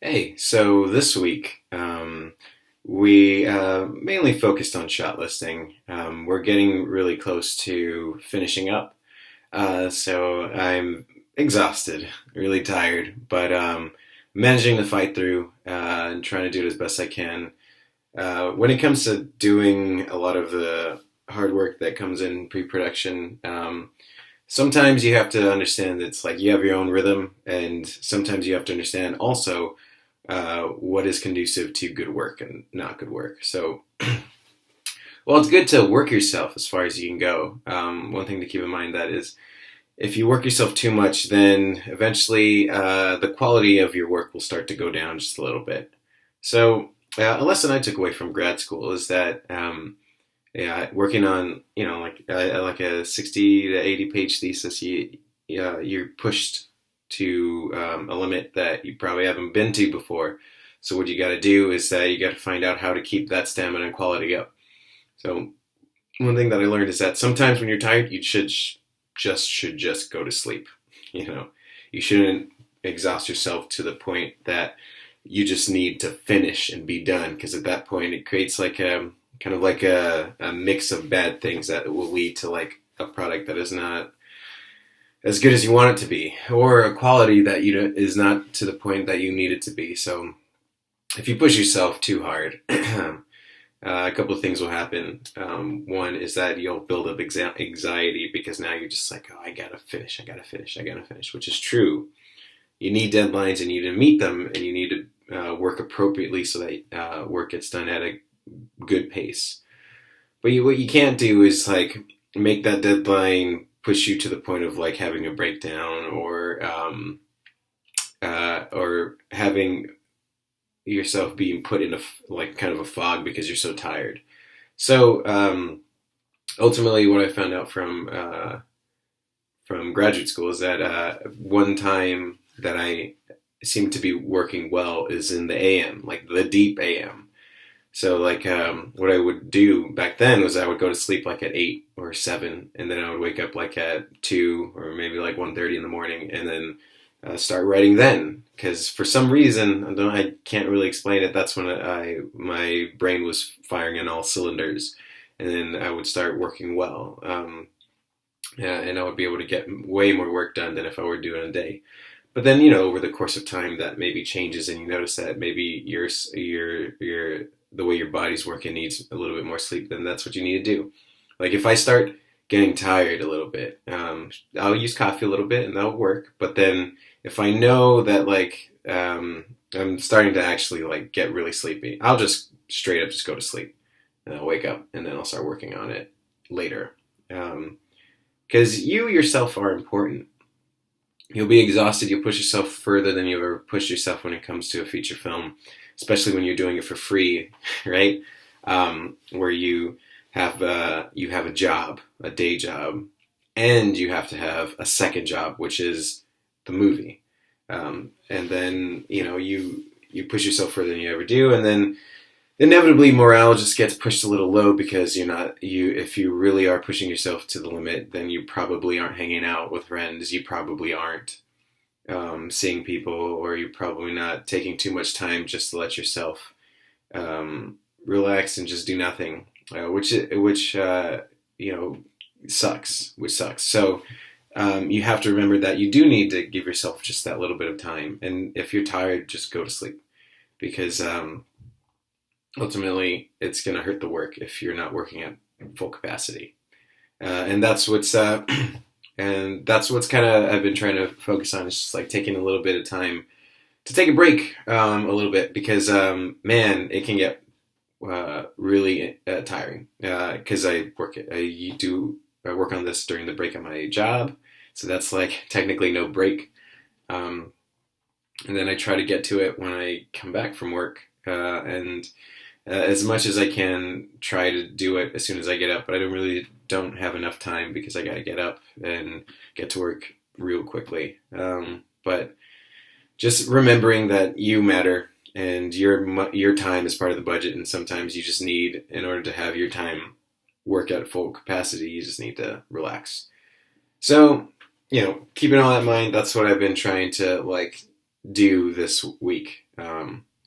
Hey, so this week we mainly focused on shot listing. We're getting really close to finishing up, so I'm exhausted, really tired, but managing to fight through and trying to do it as best I can. When it comes to doing a lot of the hard work that comes in pre-production, sometimes you have to understand that it's like you have your own rhythm, and sometimes you have to understand also what is conducive to good work and not good work. So, well, it's good to work yourself as far as you can go. One thing to keep in mind that is if you work yourself too much, then eventually the quality of your work will start to go down just a little bit. So, a lesson I took away from grad school is that yeah, working on like a 60 to 80 page thesis, you're pushed to a limit that you probably haven't been to before. So what you got to do is that you got to find out how to keep that stamina and quality up. So one thing that I learned is that sometimes when you're tired, you should just go to sleep. You know, you shouldn't exhaust yourself to the point that you just need to finish and be done, because at that point it creates like a kind of like a mix of bad things that will lead to like a product that is not as good as you want it to be, or a quality that is not to the point that you need it to be. So if you push yourself too hard, a couple of things will happen. One is that you'll build up anxiety because now you're just like, oh, I gotta finish, which is true. You need deadlines and you need to meet them, and you need to work appropriately so that work gets done at a good pace. But what you can't do is like make that deadline push you to the point of like having a breakdown, or having yourself being put in a like kind of a fog because you're so tired. So ultimately, what I found out from graduate school is that one time that I seem to be working well is in the AM, like the deep AM. So like what I would do back then was I would go to sleep like at 8 or 7, and then I would wake up like at 2 or maybe like 1:30 in the morning, and then start writing then. Because for some reason, I can't really explain it, that's when my brain was firing on all cylinders, and then I would start working well. Yeah, and I would be able to get way more work done than if I were doing a day. But then, over the course of time, that maybe changes, and you notice that maybe your the way your body's working needs a little bit more sleep. Then that's what you need to do. Like if I start getting tired a little bit, I'll use coffee a little bit, and that'll work. But then if I know that like I'm starting to actually like get really sleepy, I'll just straight up just go to sleep, and I'll wake up, and then I'll start working on it later. Because you yourself are important. You'll be exhausted. You'll push yourself further than you ever pushed yourself when it comes to a feature film, especially when you're doing it for free, right? Where you have a job, a day job, and you have to have a second job, which is the movie. And then you push yourself further than you ever do, and then inevitably morale just gets pushed a little low because if you really are pushing yourself to the limit, then you probably aren't hanging out with friends, you probably aren't seeing people, or you're probably not taking too much time just to let yourself relax and just do nothing, which sucks. So you have to remember that you do need to give yourself just that little bit of time, and if you're tired, just go to sleep, because ultimately it's going to hurt the work if you're not working at full capacity. And that's what's kind of I've been trying to focus on, is just like taking a little bit of time to take a break a little bit, because man, it can get really tiring, because I work on this during the break at my job, so that's like technically no break, and then I try to get to it when I come back from work, and as much as I can try to do it as soon as I get up, but I don't have enough time because I got to get up and get to work real quickly. But just remembering that you matter, and your time is part of the budget, and sometimes you just need, in order to have your time work at full capacity, you just need to relax. So, keeping all that in mind, that's what I've been trying to like do this week,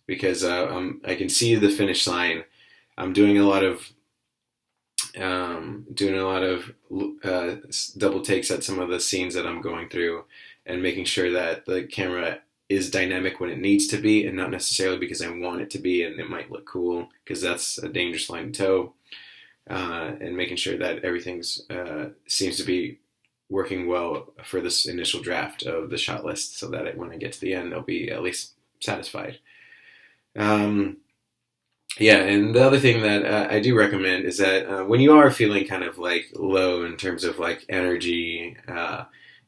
because I can see the finish line. I'm doing a lot of uh, double takes at some of the scenes that I'm going through, and making sure that the camera is dynamic when it needs to be, and not necessarily because I want it to be, and it might look cool, because that's a dangerous line to toe. And making sure that everything's seems to be working well for this initial draft of the shot list, so that when I get to the end, I'll be at least satisfied. Um, yeah, and the other thing that I do recommend is that when you are feeling kind of like low in terms of like energy,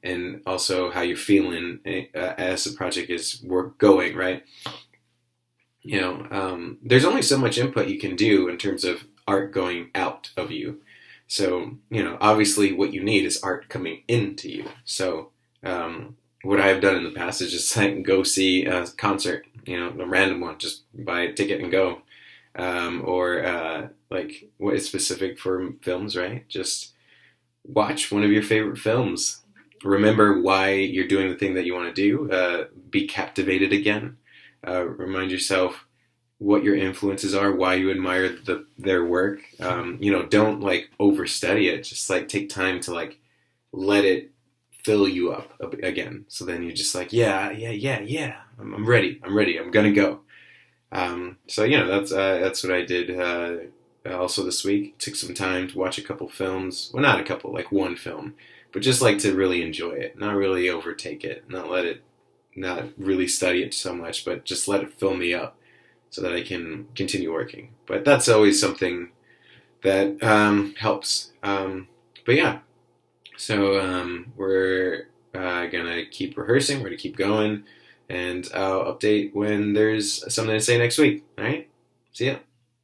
and also how you're feeling as the project is work going, right? There's only so much input you can do in terms of art going out of you. So, obviously what you need is art coming into you. So, what I've done in the past is just like go see a concert, a random one, just buy a ticket and go. Or like what is specific for films, right? Just watch one of your favorite films. Remember why you're doing the thing that you want to do. Be captivated again. Remind yourself what your influences are, why you admire their work. Don't like overstudy it. Just like take time to like let it fill you up again. So then you're just like, yeah. I'm ready. I'm gonna go. That's what I did. Also this week, took some time to watch a couple films. Well, not a couple, like one film, but just like to really enjoy it, not really overtake it, not really study it so much, but just let it fill me up so that I can continue working. But that's always something that helps. But yeah, so we're gonna keep rehearsing. We're gonna keep going, and I'll update when there's something to say next week. All right, see ya.